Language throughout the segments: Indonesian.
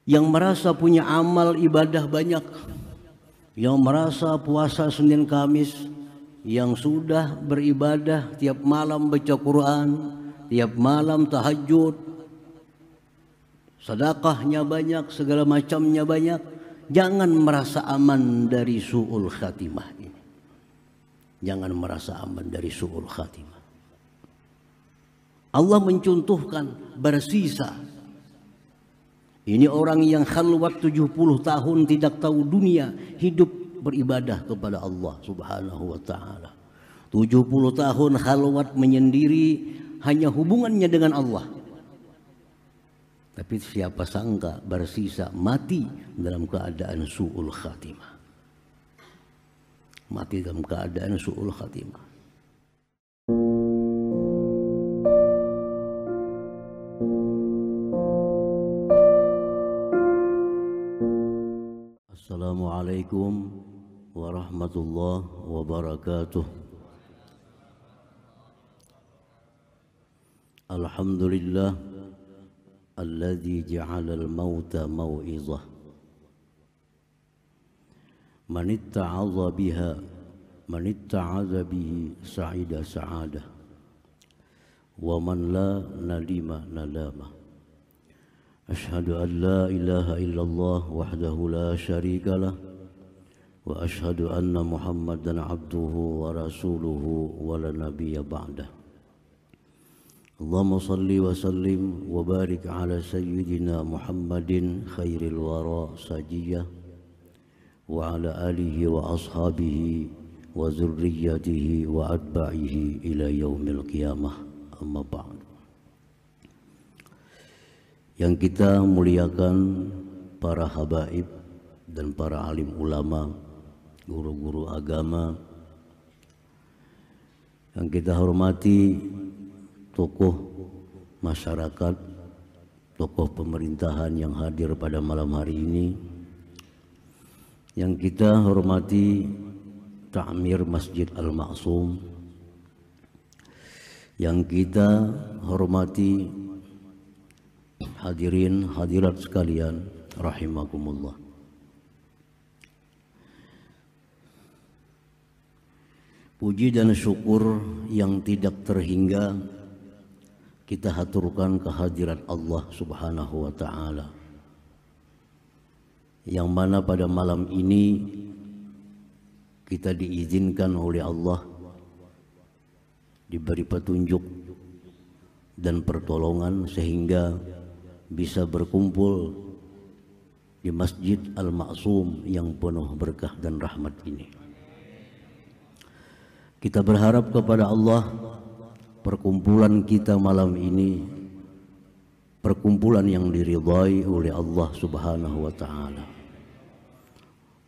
yang merasa punya amal ibadah banyak, yang merasa puasa Senin Kamis, yang sudah beribadah tiap malam baca Quran, tiap malam tahajud, sedekahnya banyak, segala macamnya banyak, jangan merasa aman dari su'ul khatimah ini. Jangan merasa aman dari su'ul khatimah. Allah mencontohkan bersisa. Ini orang yang khalwat 70 tahun tidak tahu dunia, hidup beribadah kepada Allah Subhanahu wa taala. 70 tahun khalwat menyendiri, hanya hubungannya dengan Allah. Tapi siapa sangka bersisa mati dalam keadaan su'ul khatimah. Mati dalam keadaan su'ul khatimah. Assalamualaikum warahmatullahi wabarakatuh. Alhamdulillah alladzi ja'ala al-mauta mau'izah. Man itta'adha bihi sa'ida sa'adah. Wa man la nadima nadama. Ashhadu an la ilaha illallah wahdahu la syarika lah. Wa ashhadu anna Muhammadan abduhu wa rasuluhu wa la nabiyya ba'dah. Allahumma salli wa sallim wa barik ala sayyidina Muhammadin khairil wara sajiyah wa ala alihi wa ashabihi wa zurriyyatihi wa atba'ihi ila yaumil qiyamah, amma ba'd. Yang kita muliakan para habaib dan para alim ulama, guru-guru agama, yang kita hormati tokoh masyarakat, tokoh pemerintahan yang hadir pada malam hari ini, yang kita hormati Ta'mir Masjid Al-Ma'sum, yang kita hormati hadirin hadirat sekalian rahimakumullah. Puji dan syukur yang tidak terhingga kita haturkan kehadirat Allah Subhanahu wa taala, yang mana pada malam ini kita diizinkan oleh Allah diberi petunjuk dan pertolongan sehingga bisa berkumpul di Masjid Al-Ma'sum yang penuh berkah dan rahmat ini. Kita berharap kepada Allah perkumpulan kita malam ini perkumpulan yang diridhai oleh Allah Subhanahu wa taala.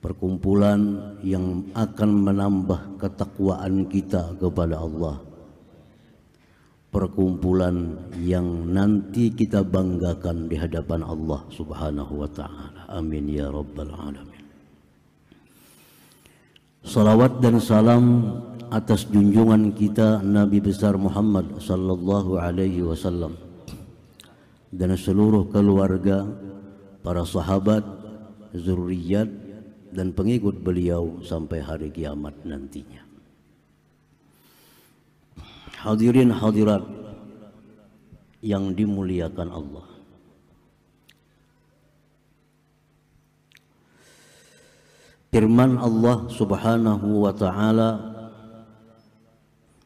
Perkumpulan yang akan menambah ketakwaan kita kepada Allah. Perkumpulan yang nanti kita banggakan di hadapan Allah Subhanahu wa taala. Amin ya rabbal alamin. Salawat dan salam atas junjungan kita Nabi besar Muhammad sallallahu alaihi wasallam dan seluruh keluarga, para sahabat, zurriyat dan pengikut beliau sampai hari kiamat nantinya. Hadirin hadirat yang dimuliakan Allah. Firman Allah Subhanahu wa taala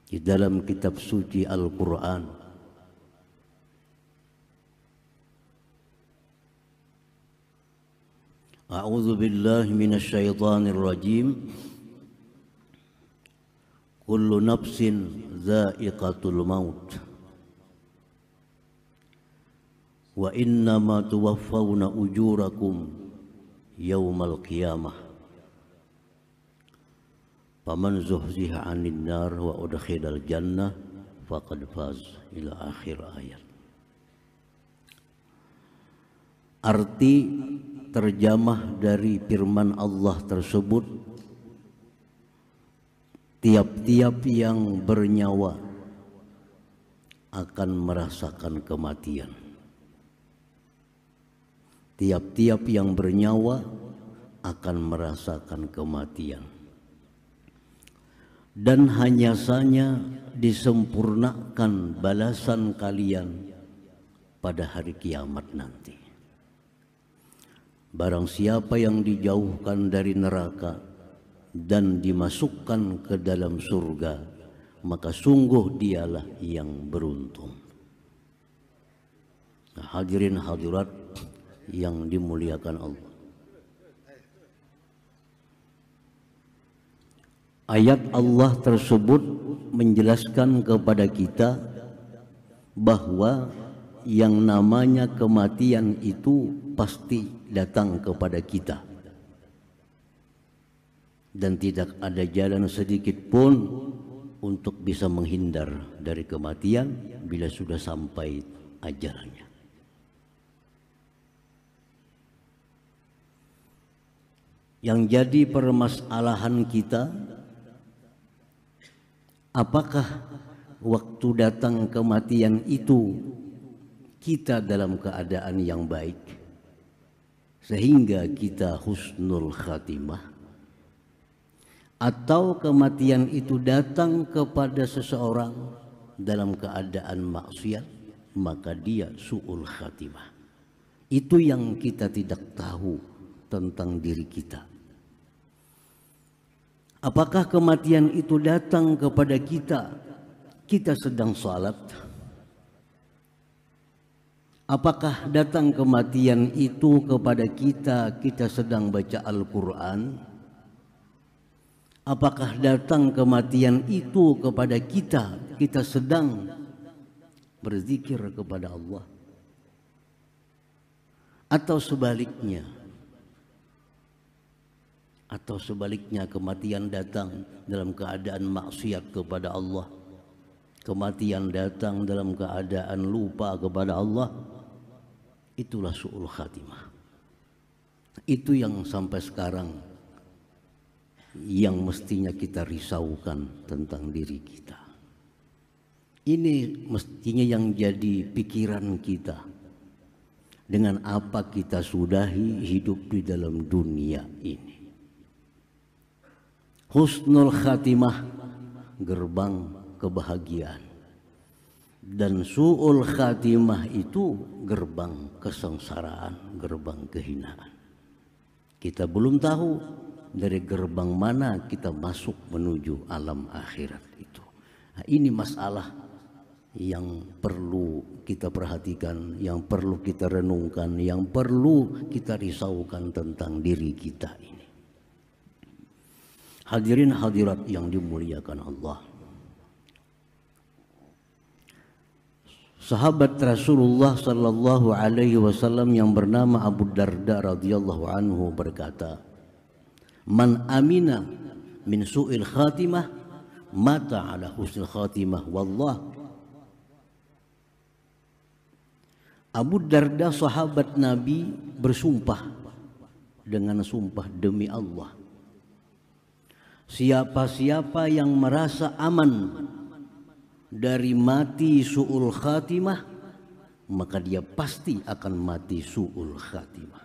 di dalam kitab suci Al-Qur'an, A'udzu billahi minasy syaithanir rajim. Kullu nafsin dha'iqatul maut wa innama tuwaffawna ujurakum yaumal qiyamah faman zuhziha 'anil nar wa udkhilal jannah faqad faz, ila akhir ayat. Arti terjemah dari firman Allah tersebut, tiap-tiap yang bernyawa akan merasakan kematian. Tiap-tiap yang bernyawa akan merasakan kematian. Dan hanya saja disempurnakan balasan kalian pada hari kiamat nanti. Barang siapa yang dijauhkan dari neraka dan dimasukkan ke dalam surga, maka sungguh dialah yang beruntung. Nah, hadirin hadirat yang dimuliakan Allah. Ayat Allah tersebut menjelaskan kepada kita bahwa yang namanya kematian itu pasti datang kepada kita. Dan tidak ada jalan sedikit pun untuk bisa menghindar dari kematian bila sudah sampai ajalnya. Yang jadi permasalahan kita, apakah waktu datang kematian itu kita dalam keadaan yang baik sehingga kita husnul khatimah, atau kematian itu datang kepada seseorang dalam keadaan maksiat maka dia su'ul khatimah. Itu yang kita tidak tahu tentang diri kita. Apakah kematian itu datang kepada kita, kita sedang salat? Apakah datang kematian itu kepada kita, kita sedang baca Al-Quran? Apakah datang kematian itu kepada kita, kita sedang berzikir kepada Allah? Atau sebaliknya? Atau sebaliknya kematian datang dalam keadaan maksiat kepada Allah, kematian datang dalam keadaan lupa kepada Allah. Itulah su'ul khatimah. Itu yang sampai sekarang yang mestinya kita risaukan tentang diri kita. Ini mestinya yang jadi pikiran kita. Dengan apa kita sudahi hidup di dalam dunia ini. Husnul khatimah, gerbang kebahagiaan. Dan su'ul khatimah itu gerbang kesengsaraan, gerbang kehinaan. Kita belum tahu dari gerbang mana kita masuk menuju alam akhirat itu. Nah, ini masalah yang perlu kita perhatikan, yang perlu kita renungkan, yang perlu kita risaukan tentang diri kita ini. Hadirin hadirat yang dimuliakan Allah. Sahabat Rasulullah sallallahu alaihi wasallam yang bernama Abu Darda radhiyallahu anhu berkata, "Man amina min su'il khatimah mata ala husnil khatimah wallah." Abu Darda sahabat Nabi bersumpah dengan sumpah demi Allah, siapa-siapa yang merasa aman dari mati su'ul khatimah, maka dia pasti akan mati su'ul khatimah.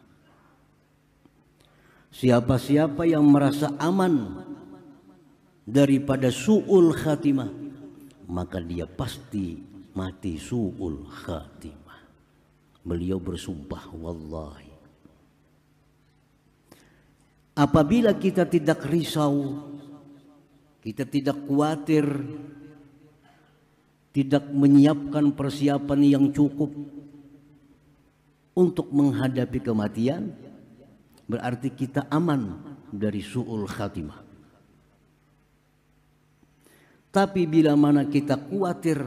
Siapa-siapa yang merasa aman daripada su'ul khatimah, maka dia pasti mati su'ul khatimah. Beliau bersumpah, wallahi. Apabila kita tidak risau, kita tidak khawatir, tidak menyiapkan persiapan yang cukup untuk menghadapi kematian, berarti kita aman dari su'ul khatimah. Tapi bila mana kita khawatir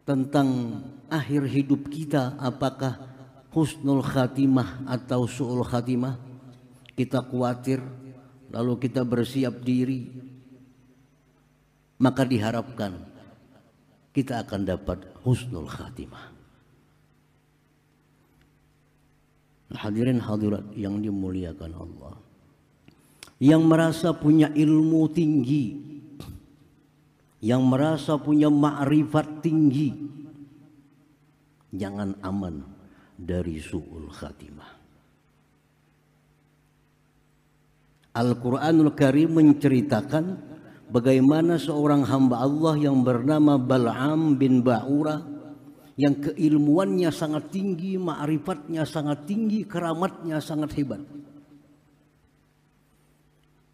tentang akhir hidup kita, apakah husnul khatimah atau su'ul khatimah, kita khawatir lalu kita bersiap diri, maka diharapkan kita akan dapat husnul khatimah. Hadirin hadirat yang dimuliakan Allah, yang merasa punya ilmu tinggi, yang merasa punya ma'rifat tinggi, jangan aman dari su'ul khatimah. Al-Quranul Karim menceritakan bagaimana seorang hamba Allah yang bernama Bal'am bin Ba'ura, yang keilmuannya sangat tinggi, ma'rifatnya sangat tinggi, keramatnya sangat hebat.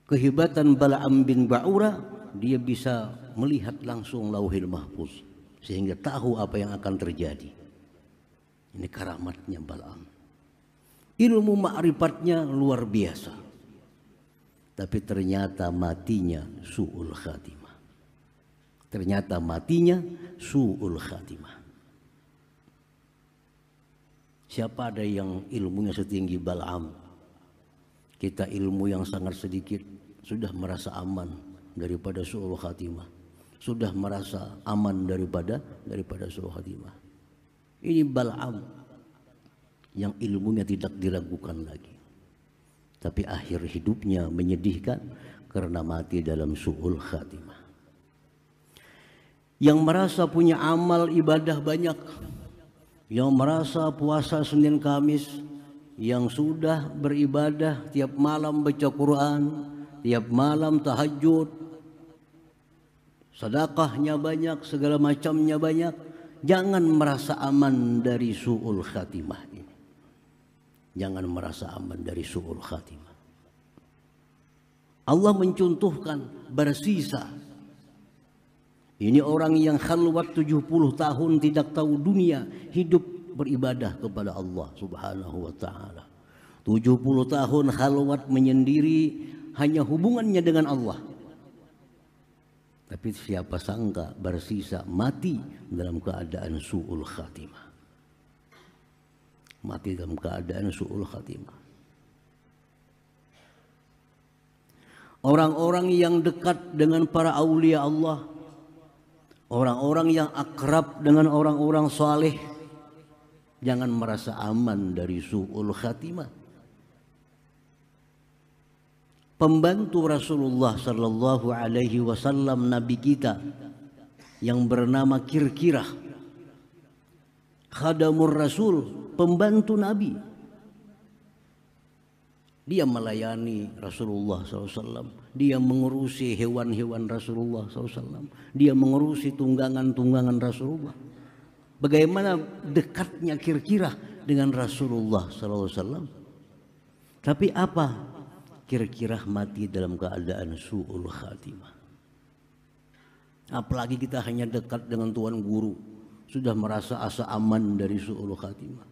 Kehebatan Bal'am bin Ba'ura, dia bisa melihat langsung Lauhil Mahfuz sehingga tahu apa yang akan terjadi. Ini keramatnya Bal'am. Ilmu ma'rifatnya luar biasa. Tapi ternyata matinya su'ul khatimah. Ternyata matinya su'ul khatimah. Siapa ada yang ilmunya setinggi Bal'am? Kita ilmu yang sangat sedikit sudah merasa aman daripada su'ul khatimah. Sudah merasa aman daripada su'ul khatimah. Ini Bal'am yang ilmunya tidak diragukan lagi. Tapi akhir hidupnya menyedihkan karena mati dalam su'ul khatimah. Yang merasa punya amal ibadah banyak, yang merasa puasa Senin Kamis, yang sudah beribadah tiap malam baca Quran, tiap malam tahajud, sedekahnya banyak, segala macamnya banyak, jangan merasa aman dari su'ul khatimah ini. Jangan merasa aman dari su'ul khatimah. Allah mencontohkan bersisa. Ini orang yang khalwat 70 tahun tidak tahu dunia, hidup beribadah kepada Allah Subhanahu wa ta'ala. 70 tahun khalwat menyendiri, hanya hubungannya dengan Allah. Tapi siapa sangka bersisa mati dalam keadaan su'ul khatimah. Mati dalam keadaan su'ul khatimah. Orang-orang yang dekat dengan para aulia Allah, orang-orang yang akrab dengan orang-orang saleh, jangan merasa aman dari su'ul khatimah. Pembantu Rasulullah sallallahu alaihi wasallam, nabi kita yang bernama Kirkirah, khadamur Rasul, pembantu Nabi. Dia melayani Rasulullah SAW. Dia mengurusi hewan-hewan Rasulullah SAW. Dia mengurusi tunggangan-tunggangan Rasulullah. Bagaimana dekatnya Kirkirah dengan Rasulullah SAW. Tapi apa? Kirkirah mati dalam keadaan su'ul khatimah. Apalagi kita hanya dekat dengan Tuan Guru, sudah merasa asa aman dari su'ul khatimah.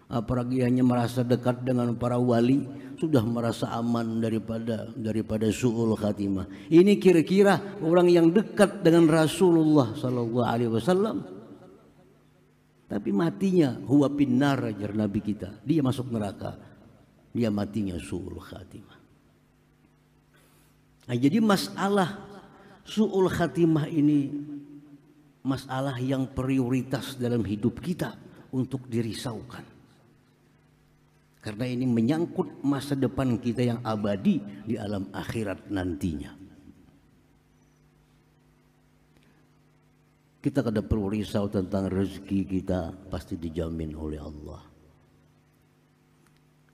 Apalagi hanya merasa dekat dengan para wali, sudah merasa aman daripada su'ul khatimah. Ini kira-kira orang yang dekat dengan Rasulullah sallallahu alaihi wasallam. Tapi matinya huwa finnar, ajar Nabi kita. Dia masuk neraka. Dia matinya su'ul khatimah. Nah, jadi masalah su'ul khatimah ini masalah yang prioritas dalam hidup kita untuk dirisaukan. Karena ini menyangkut masa depan kita yang abadi di alam akhirat nantinya. Kita kada perlu risau tentang rezeki kita, pasti dijamin oleh Allah.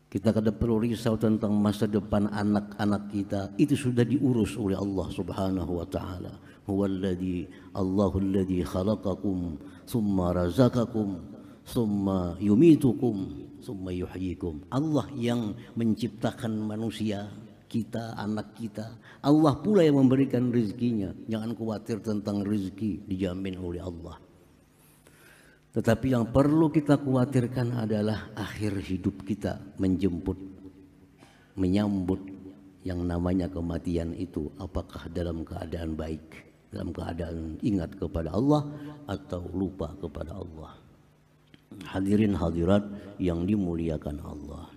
Kita kada perlu risau tentang masa depan anak-anak kita, itu sudah diurus oleh Allah Subhanahu wa ta'ala. Huwallazi Allahul ladzi khalaqakum tsumma razaqakum tsumma yumitukum tsumma yuhyikum. Allah yang menciptakan manusia, kita, anak kita. Allah pula yang memberikan rezekinya. Jangan khawatir tentang rezeki, dijamin oleh Allah. Tetapi yang perlu kita khawatirkan adalah akhir hidup kita menyambut yang namanya kematian itu. Apakah dalam keadaan baik, dalam keadaan ingat kepada Allah atau lupa kepada Allah. Hadirin hadirat yang dimuliakan Allah.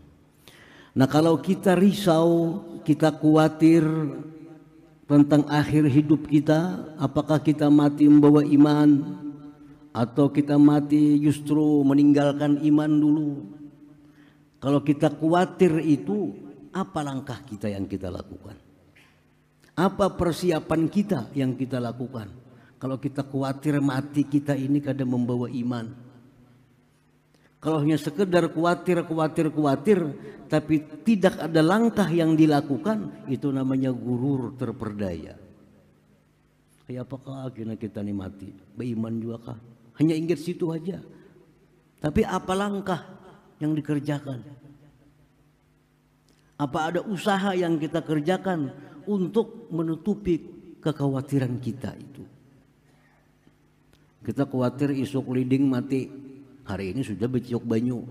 Nah, kalau kita risau, kita khawatir tentang akhir hidup kita, apakah kita mati membawa iman atau kita mati justru meninggalkan iman dulu. Kalau kita khawatir itu, apa langkah kita yang kita lakukan? Apa persiapan kita yang kita lakukan? Kalau kita khawatir mati kita ini kadang membawa iman. Kalau hanya sekedar khawatir, tapi tidak ada langkah yang dilakukan, itu namanya gurur terperdaya. Kayak apakah akhirnya kita nih mati? Beriman juga kah? Hanya ingat situ aja. Tapi apa langkah yang dikerjakan? Apa ada usaha yang kita kerjakan untuk menutupi kekhawatiran kita itu? Kita khawatir isuk liding mati. Hari ini sudah becok banyu.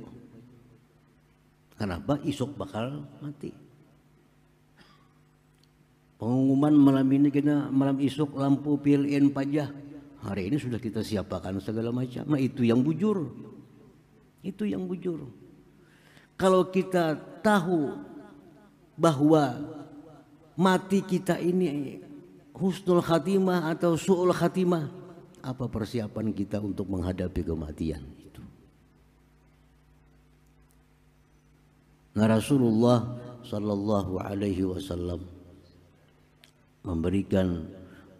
Kenapa? Isuk bakal mati. Pengumuman malam ini kita malam isuk lampu PLN pajak. Hari ini sudah kita siapakan segala macam. Nah itu yang bujur. Itu yang bujur. Kalau kita tahu bahwa mati kita ini husnul khatimah atau su'ul khatimah, apa persiapan kita untuk menghadapi kematian itu? Nah Rasulullah Sallallahu Alaihi Wasallam memberikan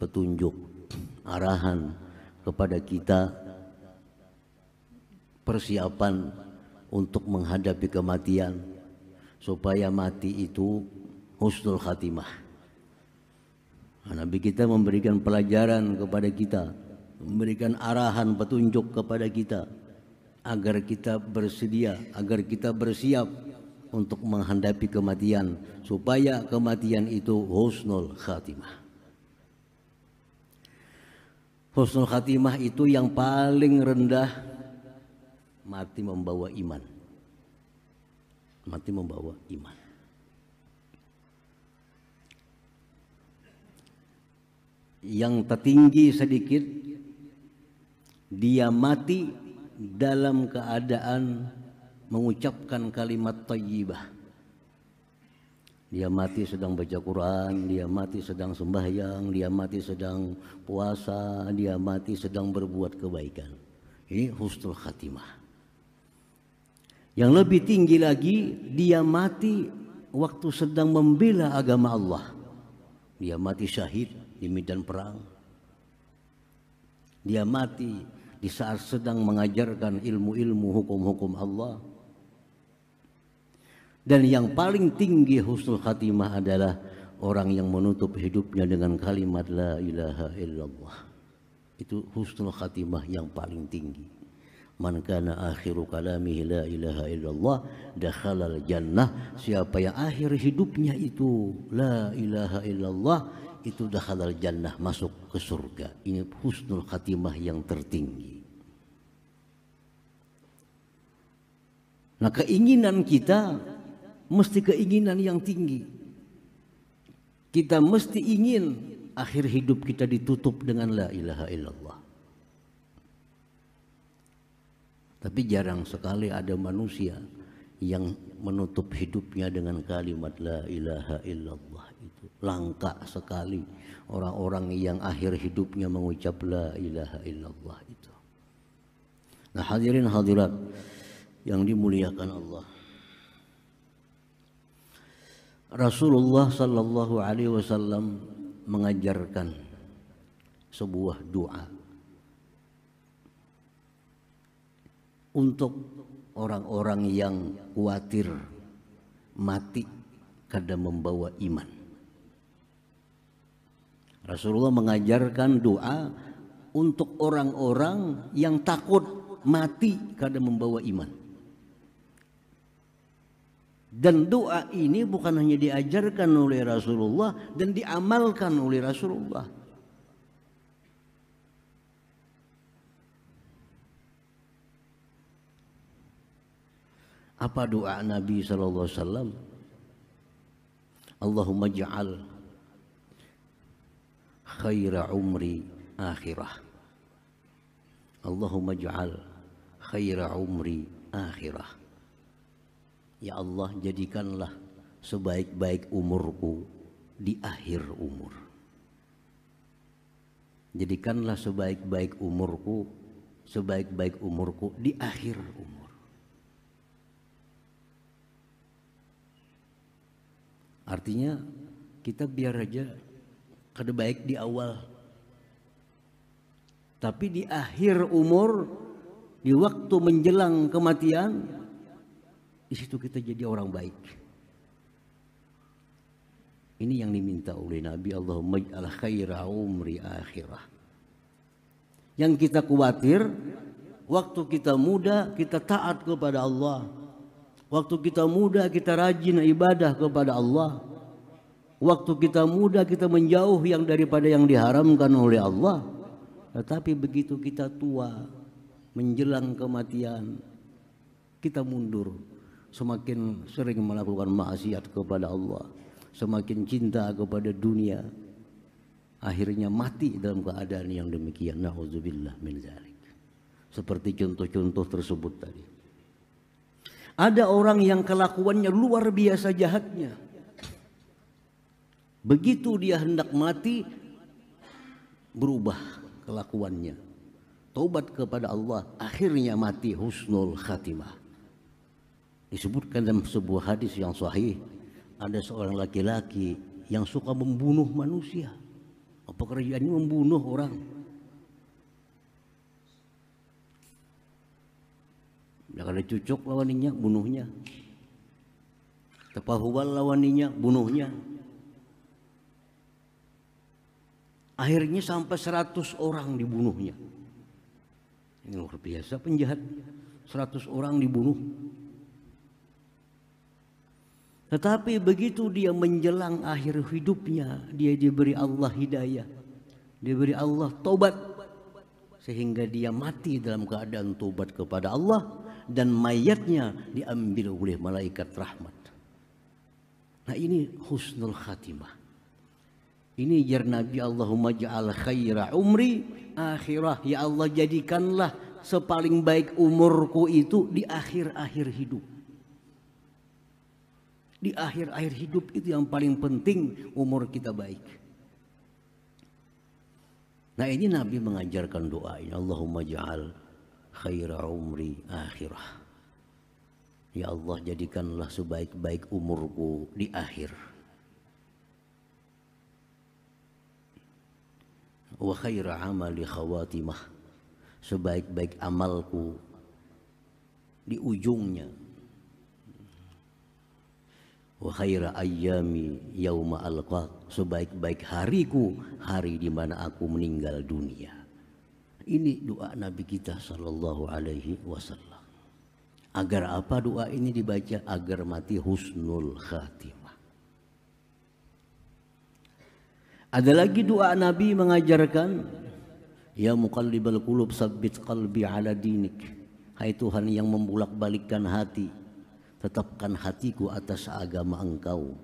petunjuk, arahan kepada kita persiapan untuk menghadapi kematian supaya mati itu husnul khatimah. Nabi kita memberikan pelajaran kepada kita, memberikan arahan petunjuk kepada kita agar kita bersedia, agar kita bersiap untuk menghadapi kematian supaya kematian itu husnul khatimah. Husnul khatimah itu yang paling rendah, mati membawa iman. Mati membawa iman. Yang tertinggi sedikit, dia mati dalam keadaan mengucapkan kalimat thayyibah. Dia mati sedang baca Quran, dia mati sedang sembahyang, dia mati sedang puasa, dia mati sedang berbuat kebaikan. Ini husnul khatimah. Yang lebih tinggi lagi, dia mati waktu sedang membela agama Allah. Dia mati syahid di medan perang. Dia mati di saat sedang mengajarkan ilmu-ilmu hukum-hukum Allah. Dan yang paling tinggi husnul khatimah adalah orang yang menutup hidupnya dengan kalimat la ilaha illallah. Itu husnul khatimah yang paling tinggi. Man kana akhiru kalamihi la ilaha illallah dakhalal jannah. Siapa yang akhir hidupnya itu la ilaha illallah, itu dakhalal jannah, masuk ke surga. Ini husnul khatimah yang tertinggi. Nah keinginan kita mesti keinginan yang tinggi. Kita mesti ingin akhir hidup kita ditutup dengan la ilaha illallah. Tapi jarang sekali ada manusia yang menutup hidupnya dengan kalimat la ilaha illallah itu. Langka sekali orang-orang yang akhir hidupnya mengucap la ilaha illallah itu. Nah hadirin hadirat yang dimuliakan Allah, Rasulullah Sallallahu Alaihi Wasallam mengajarkan sebuah doa untuk orang-orang yang khawatir mati kada membawa iman. Rasulullah mengajarkan doa untuk orang-orang yang takut mati kada membawa iman. Dan doa ini bukan hanya diajarkan oleh Rasulullah dan diamalkan oleh Rasulullah. Apa doa Nabi sallallahu alaihi wasallam? Allahumma ja'al khaira umri akhirah. Allahumma ja'al khaira umri akhirah. Ya Allah, jadikanlah sebaik-baik umurku di akhir umur. Jadikanlah sebaik-baik umurku di akhir umur. Artinya kita biar aja kada baik di awal, tapi di akhir umur di waktu menjelang kematian, di situ kita jadi orang baik. Ini yang diminta oleh Nabi, Allahumma ij'al khaira umri akhirah. Yang kita khawatir, waktu kita muda kita taat kepada Allah. Waktu kita muda kita rajin ibadah kepada Allah. Waktu kita muda kita menjauh yang daripada yang diharamkan oleh Allah. Tetapi begitu kita tua, menjelang kematian, kita mundur. Semakin sering melakukan maksiat kepada Allah, semakin cinta kepada dunia, akhirnya mati dalam keadaan yang demikian. Na'udzubillah min dzalik. Seperti contoh-contoh tersebut tadi. Ada orang yang kelakuannya luar biasa jahatnya. Begitu dia hendak mati, berubah kelakuannya. Taubat kepada Allah, akhirnya mati husnul khatimah. Disebutkan dalam sebuah hadis yang sahih, ada seorang laki-laki yang suka membunuh manusia. Pekerjaannya membunuh orang. Kalau ada cucuk lawaninya, bunuhnya. Tepahuwal lawaninya, bunuhnya. Akhirnya sampai 100 orang dibunuhnya. Ini luar biasa penjahat. 100 orang dibunuh. Tetapi begitu dia menjelang akhir hidupnya, dia diberi Allah hidayah, diberi Allah taubat, sehingga dia mati dalam keadaan taubat kepada Allah, dan mayatnya diambil oleh malaikat rahmat. Nah, ini husnul khatimah. Ini jar Nabi, Allahumma ja'al khaira umri akhirah. Ya Allah, jadikanlah sepaling baik umurku itu di akhir-akhir hidup. Di akhir-akhir hidup itu yang paling penting, umur kita baik. Nah, ini Nabi mengajarkan doa ini, Allahumma ja'al khaira umri akhirah. Ya Allah, jadikanlah sebaik-baik umurku di akhir. Wa khaira amali khawatimah, sebaik-baik amalku di ujungnya. Wa khaira ayyami yauma alqaq, sebaik-baik hariku, hari di mana aku meninggal dunia. Ini doa Nabi kita sallallahu alaihi wasallam. Agar apa doa ini dibaca? Agar mati husnul khatimah. Ada lagi doa Nabi mengajarkan, ya muqallibal qulub sabbit qalbi ala dinik. Hai Tuhan yang membulak-balikkan hati, tetapkan hatiku atas agama Engkau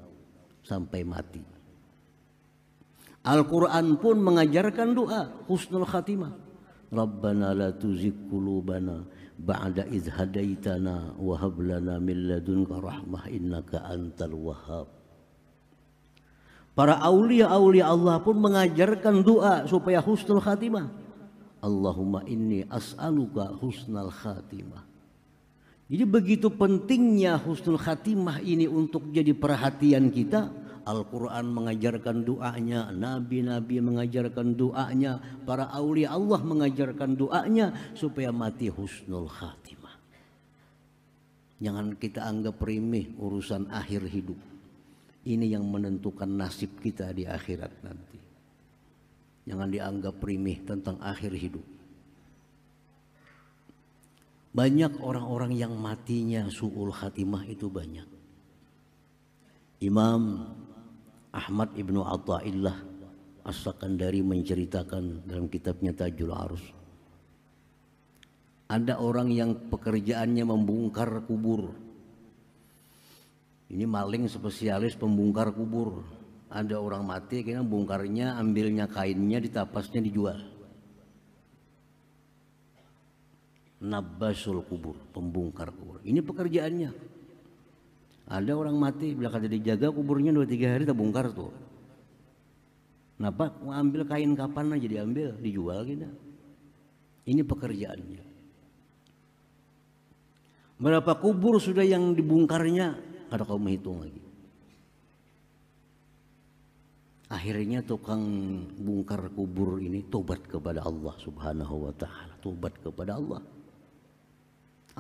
sampai mati. Al-Quran pun mengajarkan doa husnul khatimah. Rabbana la tuzigh qulubana ba'da idh hadaitana wa hab lana min ladunka rahmah innaka antal wahhab. Para aulia-aulia Allah pun mengajarkan doa supaya husnul khatimah. Allahumma inni as'aluka husnal khatimah. Jadi begitu pentingnya husnul khatimah ini untuk jadi perhatian kita. Al-Quran mengajarkan doanya, Nabi-Nabi mengajarkan doanya, para aulia Allah mengajarkan doanya supaya mati husnul khatimah. Jangan kita anggap remeh urusan akhir hidup. Ini yang menentukan nasib kita di akhirat nanti. Jangan dianggap remeh tentang akhir hidup. Banyak orang-orang yang matinya su'ul khatimah itu banyak. Imam Ahmad ibnu Athaillah As-Sakandari menceritakan dalam kitabnya Tajul Arus. Ada orang yang pekerjaannya membongkar kubur. Ini maling spesialis pembongkar kubur. Ada orang mati, kayaknya bongkarnya, ambilnya kainnya, ditapasnya dijual. Nabbasul kubur, pembongkar kubur. Ini pekerjaannya. Ada orang mati, bila kata dijaga kuburnya 2-3 hari, kita bongkar tuh. Kenapa? Mau ambil kain kapan aja diambil, dijual gitu. Ini pekerjaannya. Berapa kubur sudah yang dibongkarnya? Kada kau menghitung lagi. Akhirnya tukang bongkar kubur ini tobat kepada Allah subhanahu wa ta'ala. Tobat kepada Allah.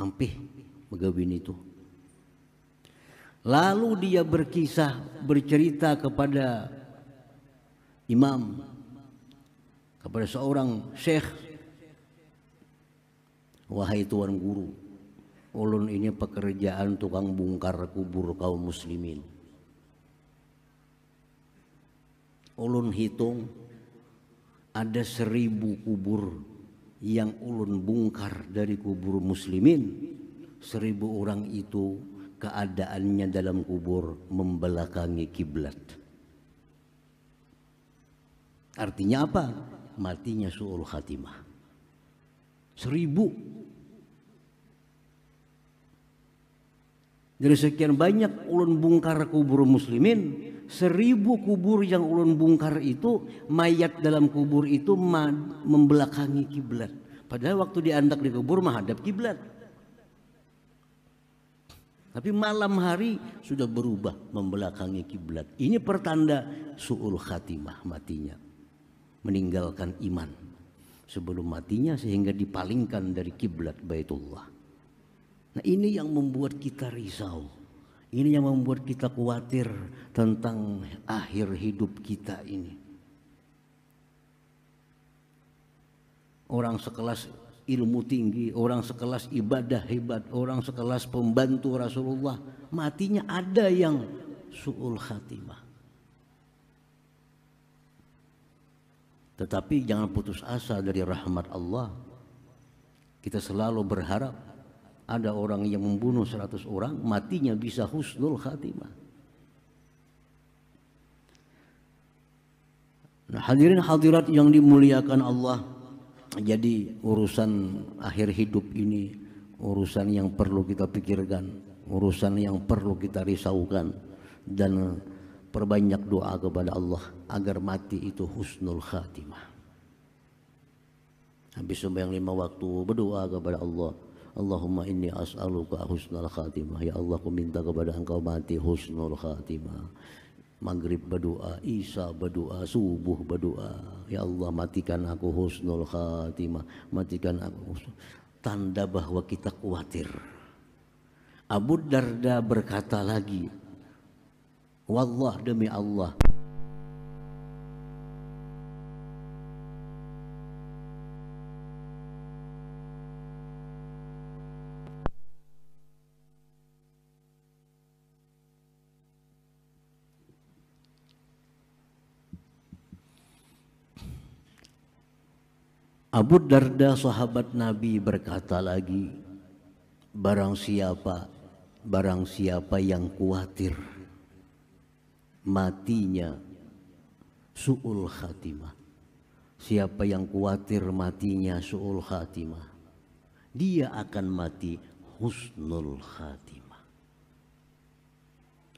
ampih megawin itu. Lalu dia bercerita kepada imam, kepada seorang syekh, wahai tuan guru, ulun ini pekerjaan tukang bongkar kubur kaum muslimin. Ulun hitung ada 1000 kubur yang ulun bongkar dari kubur muslimin. 1000 orang itu keadaannya dalam kubur membelakangi kiblat. Artinya apa? Matinya su'ul khatimah. 1000. Dari sekian banyak ulun bongkar kubur muslimin, 1000 kubur yang ulun bongkar itu, mayat dalam kubur itu membelakangi kiblat. Padahal waktu diandak di kubur menghadap kiblat. Tapi malam hari sudah berubah membelakangi kiblat. Ini pertanda su'ul khatimah, matinya meninggalkan iman sebelum matinya sehingga dipalingkan dari kiblat Baitullah. Nah, ini yang membuat kita risau. Ini yang membuat kita khawatir tentang akhir hidup kita ini. Orang sekelas ilmu tinggi, orang sekelas ibadah hebat, orang sekelas pembantu Rasulullah, matinya ada yang su'ul khatimah. Tetapi jangan putus asa dari rahmat Allah. Kita selalu berharap ada orang yang membunuh 100 orang, matinya bisa husnul khatimah. Nah, hadirin hadirat yang dimuliakan Allah, jadi urusan akhir hidup ini urusan yang perlu kita pikirkan, urusan yang perlu kita risaukan, dan perbanyak doa kepada Allah agar mati itu husnul khatimah. Habis sembahyang 5 waktu berdoa kepada Allah, Allahumma inni as'aluka husnul khatimah. Ya Allah, aku minta kepada Engkau mati husnul khatimah. Maghrib berdoa, Isya berdoa, subuh berdoa, ya Allah matikan aku husnul khatimah, matikan aku husnul. Tanda bahwa kita khawatir. Abu Darda berkata lagi, wallah, demi Allah, Abu Darda sahabat Nabi berkata lagi, barang siapa yang khawatir matinya su'ul khatimah, siapa yang khawatir matinya su'ul khatimah, dia akan mati husnul khatimah.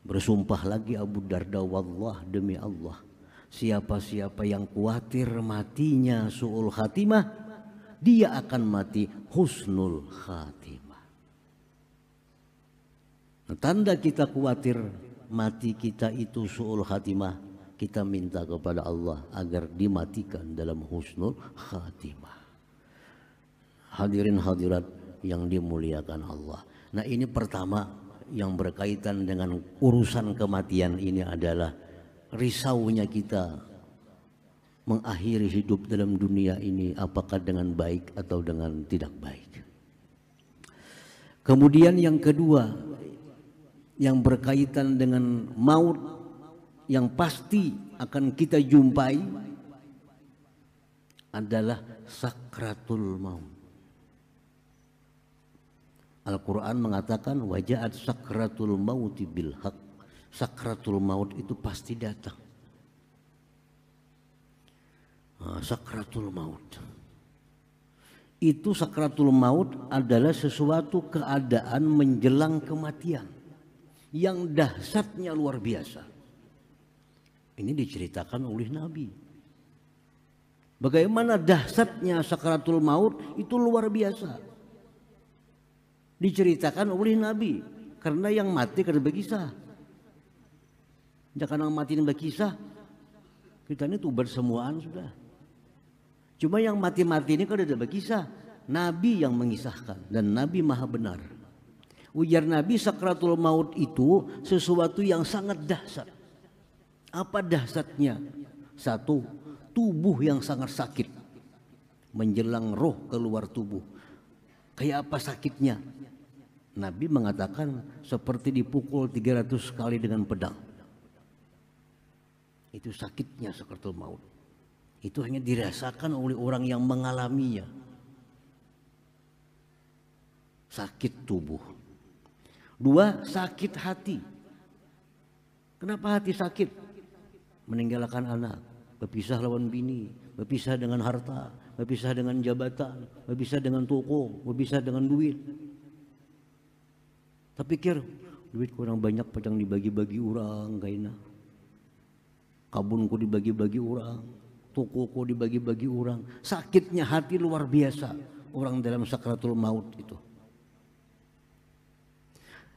Bersumpah lagi Abu Darda, wallah, demi Allah, siapa-siapa yang khawatir matinya su'ul khatimah, dia akan mati husnul khatimah. Nah, tanda kita khawatir mati kita itu su'ul khatimah, kita minta kepada Allah agar dimatikan dalam husnul khatimah. Hadirin hadirat yang dimuliakan Allah. Nah, ini pertama yang berkaitan dengan urusan kematian ini adalah risaunya kita mengakhiri hidup dalam dunia ini, apakah dengan baik atau dengan tidak baik. Kemudian yang kedua yang berkaitan dengan maut yang pasti akan kita jumpai adalah sakratul maut. Al-Quran mengatakan waja'at sakratul mauti bil haq. Sakratul maut itu pasti datang. Sakratul maut itu, sakratul maut adalah sesuatu keadaan menjelang kematian yang dahsyatnya luar biasa. Ini diceritakan oleh Nabi. Bagaimana dahsyatnya sakratul maut itu luar biasa. Diceritakan oleh Nabi, karena yang mati kada berkisah. Jangan mati ini berkisah, kita ini tuh bersemuaan sudah. Cuma yang mati-mati ini kan ada berkisah. Nabi yang mengisahkan dan Nabi maha benar. Ujar Nabi, sakratul maut itu sesuatu yang sangat dahsyat. Apa dahsyatnya? Satu, tubuh yang sangat sakit menjelang roh keluar tubuh. Kayak apa sakitnya? Nabi mengatakan seperti dipukul 300 kali dengan pedang. Itu sakitnya sakratul maut. Itu hanya dirasakan oleh orang yang mengalaminya. Sakit tubuh. Dua, sakit hati. Kenapa hati sakit? Meninggalkan anak, berpisah lawan bini, berpisah dengan harta, berpisah dengan jabatan, berpisah dengan toko, berpisah dengan duit. Tak pikir duit kurang banyak padang dibagi-bagi orang kaina. Kabunku dibagi-bagi orang, tokoku dibagi-bagi orang. Sakitnya hati luar biasa orang dalam sakratul maut itu.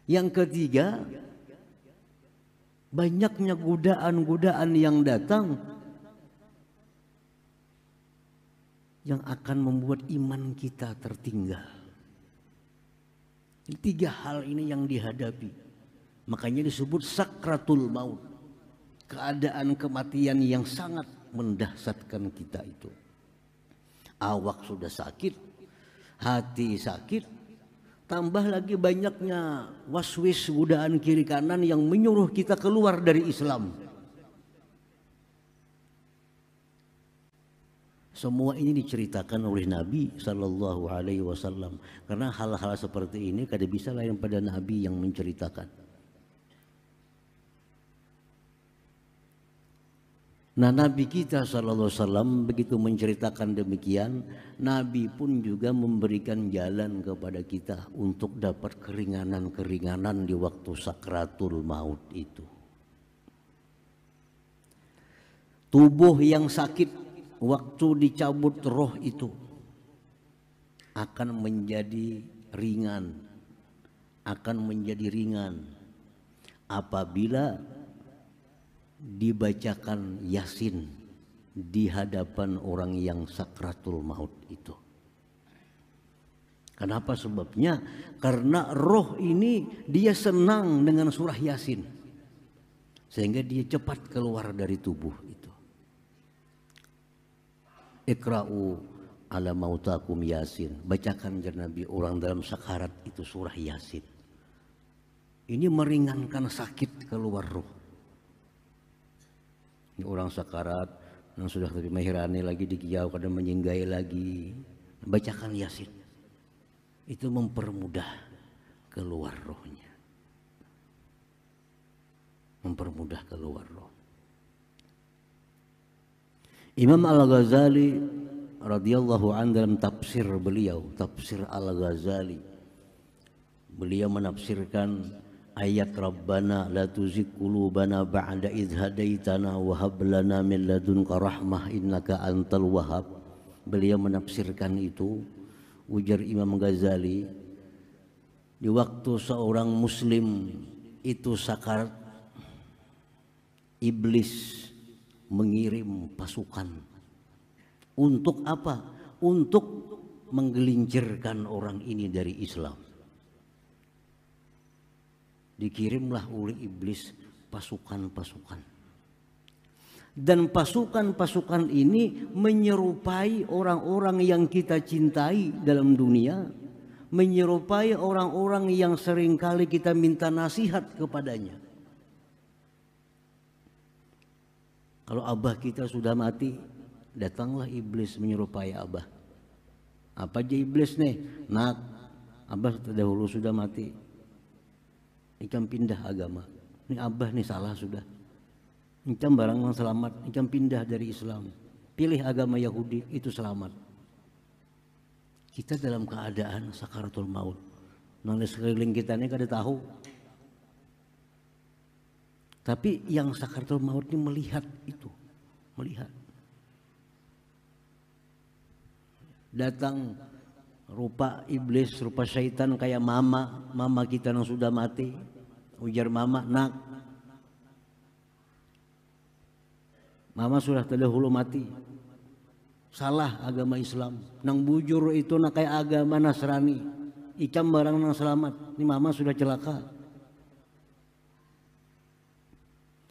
Yang ketiga, banyaknya godaan-godaan yang datang yang akan membuat iman kita tertinggal. Tiga hal ini yang dihadapi. Makanya disebut sakratul maut. Keadaan kematian yang sangat mendahsyatkan kita itu. Awak sudah sakit, hati sakit, tambah lagi banyaknya waswis godaan kiri kanan yang menyuruh kita keluar dari Islam. Semua ini diceritakan oleh Nabi Sallallahu Alaihi Wasallam. Karena hal-hal seperti ini kada bisa lain pada Nabi yang menceritakan. Nah, Nabi kita Sallallahu Alaihi Wasallam begitu menceritakan demikian, Nabi pun juga memberikan jalan kepada kita untuk dapat keringanan-keringanan di waktu sakratul maut itu. Tubuh yang sakit waktu dicabut roh itu akan menjadi ringan, apabila dibacakan Yasin di hadapan orang yang sakratul maut itu. Kenapa sebabnya? Karena roh ini dia senang dengan surah Yasin, sehingga dia cepat keluar dari tubuh itu. Iqra'u ala mautakum Yasin. Bacakan Nabi orang dalam sakarat itu surah Yasin. Ini meringankan sakit keluar roh. Ini orang sakarat yang sudah tapi mahirani lagi dikiyau kadang menyinggai lagi. Bacakan Yasin. Itu mempermudah keluar rohnya. Mempermudah keluar roh. Imam Al-Ghazali radhiyallahu anhu dalam tafsir beliau, tafsir Al-Ghazali, beliau menafsirkan ayat Rabbana la tuzigh qulubana ba'da idh hadaitana wa hab lana min ladunka rahmah innaka antal wahhab. Beliau menafsirkan itu, ujar Imam Ghazali, di waktu seorang muslim itu sakarat, iblis mengirim pasukan. Untuk apa? Untuk menggelincirkan orang ini dari Islam. Dikirimlah oleh iblis pasukan-pasukan. Dan pasukan-pasukan ini menyerupai orang-orang yang kita cintai dalam dunia, menyerupai orang-orang yang seringkali kita minta nasihat kepadanya. Kalau abah kita sudah mati, datanglah iblis menyerupai abah. Apa aja iblis nih? Nak, abah dahulu sudah mati. Ikam pindah agama. Ini abah nih salah sudah. Ikam barang yang selamat. Ikam pindah dari Islam. Pilih agama Yahudi, itu selamat. Kita dalam keadaan sakaratul maut. Nulis sekeliling kita ini kada tahu. Tapi yang sakaratul maut ini melihat itu. Melihat. Datang rupa iblis, rupa syaitan kayak mama kita yang sudah mati. Ujar mama, nak, mama sudah terdahulu mati. salah agama Islam. Nang bujur itu nak kayak agama Nasrani. Icam barang nang selamat. Ini mama sudah celaka.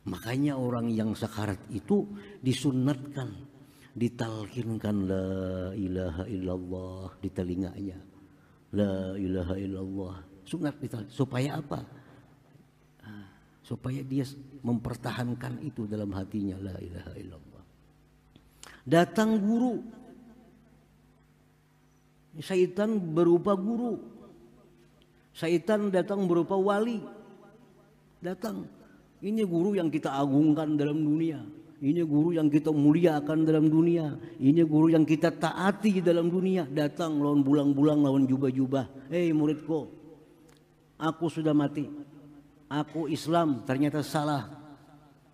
Makanya orang yang sakarat itu disunatkan, ditalkinkan la ilaha illallah di telinganya. La ilaha illallah. Sunat ditalkin. Supaya apa? Supaya dia mempertahankan itu dalam hatinya, la ilaha illallah. Datang guru, syaitan berupa guru, syaitan datang berupa wali, datang. Ini guru yang kita agungkan dalam dunia, ini guru yang kita muliakan dalam dunia, ini guru yang kita taati dalam dunia. Datang lawan bulang-bulang, lawan jubah-jubah. Hei muridku, aku sudah mati, aku Islam. Ternyata salah.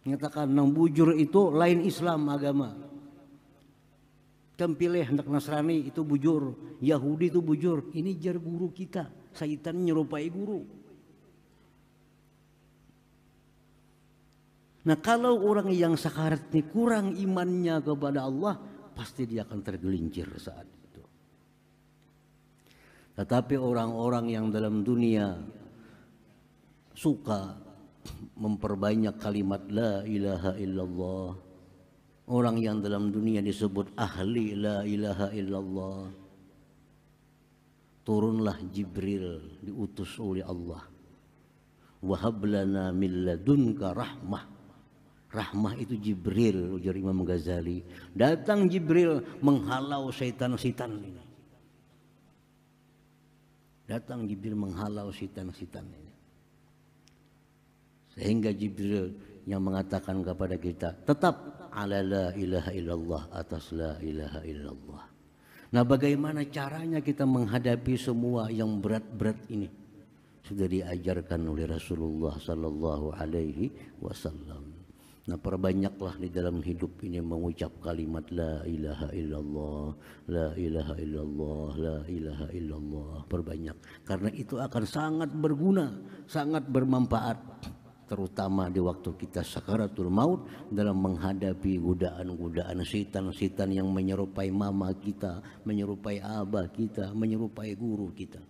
Nyatakan nang bujur itu lain Islam agama. Pilih hendak Nasrani itu bujur, Yahudi itu bujur. Ini jar guru kita. Syaitan menyerupai guru. Nah kalau orang yang sakarat ini kurang imannya kepada Allah, pasti dia akan tergelincir saat itu. Tetapi orang-orang yang dalam dunia suka memperbanyak kalimat la ilaha illallah, orang yang dalam dunia disebut ahli la ilaha illallah, turunlah Jibril diutus oleh Allah. Wahab lana min ladunka rahmah. Rahmah itu Jibril, ujar Imam Ghazali. Datang Jibril menghalau syaitan-syaitan ini. Datang Jibril menghalau syaitan-syaitan ini. Sehingga Jibril yang mengatakan kepada kita, tetap ala la ilaha illallah, atas la ilaha illallah. Nah bagaimana caranya kita menghadapi semua yang berat-berat ini? Sudah diajarkan oleh Rasulullah sallallahu alaihi wasallam. Nah perbanyaklah di dalam hidup ini mengucap kalimat la ilaha illallah, la ilaha illallah, la ilaha illallah. Perbanyak, karena itu akan sangat berguna, sangat bermanfaat, terutama di waktu kita sakaratul maut, dalam menghadapi godaan-godaan setan-setan yang menyerupai mama kita, menyerupai abah kita, menyerupai guru kita.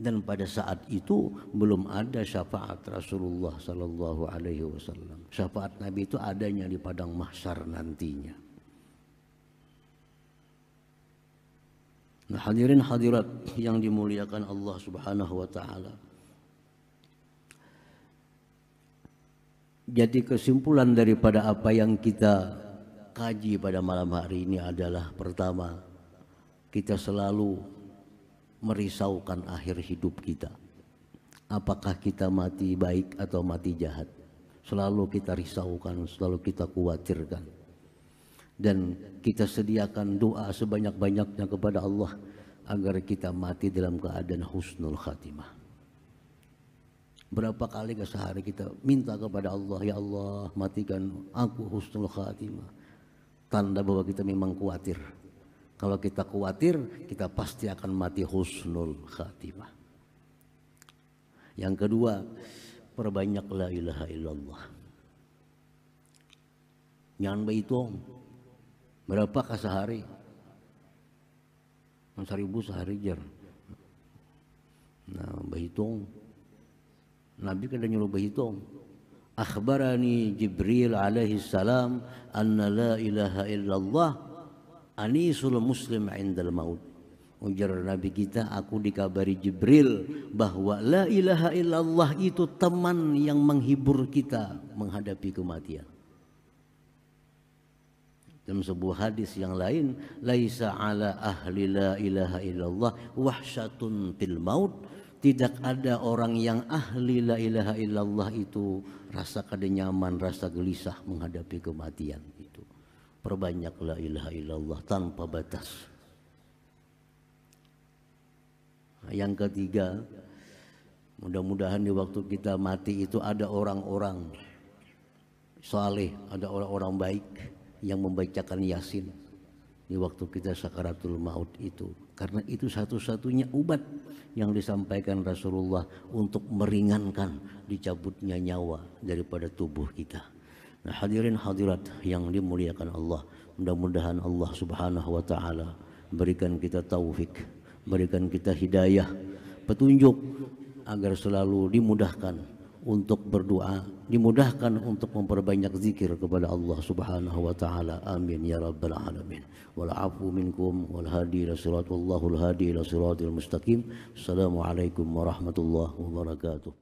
Dan pada saat itu belum ada syafaat Rasulullah sallallahu alaihi wasallam. Syafaat Nabi itu adanya di padang mahsyar nantinya. Nah, hadirin hadirat yang dimuliakan Allah Subhanahu wa taala. Jadi kesimpulan daripada apa yang kita kaji pada malam hari ini adalah, pertama, kita selalu merisaukan akhir hidup kita. Apakah kita mati baik atau mati jahat? Selalu kita risaukan, selalu kita khawatirkan. Dan kita sediakan doa sebanyak-banyaknya kepada Allah agar kita mati dalam keadaan husnul khatimah. Berapa kali ke sehari kita minta kepada Allah, ya Allah matikan aku husnul khatimah. Tanda bahwa kita memang khawatir. Kalau kita khawatir, kita pasti akan mati husnul khatimah. Yang kedua, perbanyak la ilaha illallah. Jangan berhitung berapakah sehari? 1000 sehari jar. Nah, berhitung. Nabi kada nyuruh berhitung. Akhbarani Jibril alaihi salam anna la ilaha illallah anisul muslim indal maut. Ujar Nabi kita, aku dikabari Jibril bahwa la ilaha illallah itu teman yang menghibur kita menghadapi kematian. Dalam sebuah hadis yang lain, laisa ala ahli la ilaha illallah wahsyatun fil maut. Tidak ada orang yang ahli la ilaha illallah itu rasa kada nyaman, rasa gelisah menghadapi kematian itu. Perbanyak la ilaha illallah tanpa batas. Yang ketiga, mudah-mudahan di waktu kita mati itu ada orang-orang saleh, ada orang-orang baik yang membacakan Yasin di waktu kita sakaratul maut itu. Karena itu satu-satunya obat yang disampaikan Rasulullah untuk meringankan dicabutnya nyawa daripada tubuh kita. Nah, hadirin hadirat yang dimuliakan Allah, Mudah-mudahan Allah Subhanahu wa taala berikan kita taufik, berikan kita hidayah, petunjuk agar selalu dimudahkan untuk berdoa, dimudahkan untuk memperbanyak zikir kepada Allah Subhanahu wa taala. Amin ya rabbal alamin. Wal afu minkum wal hadi ila siratal hadi ila siratal mustaqim. Assalamualaikum warahmatullahi wabarakatuh.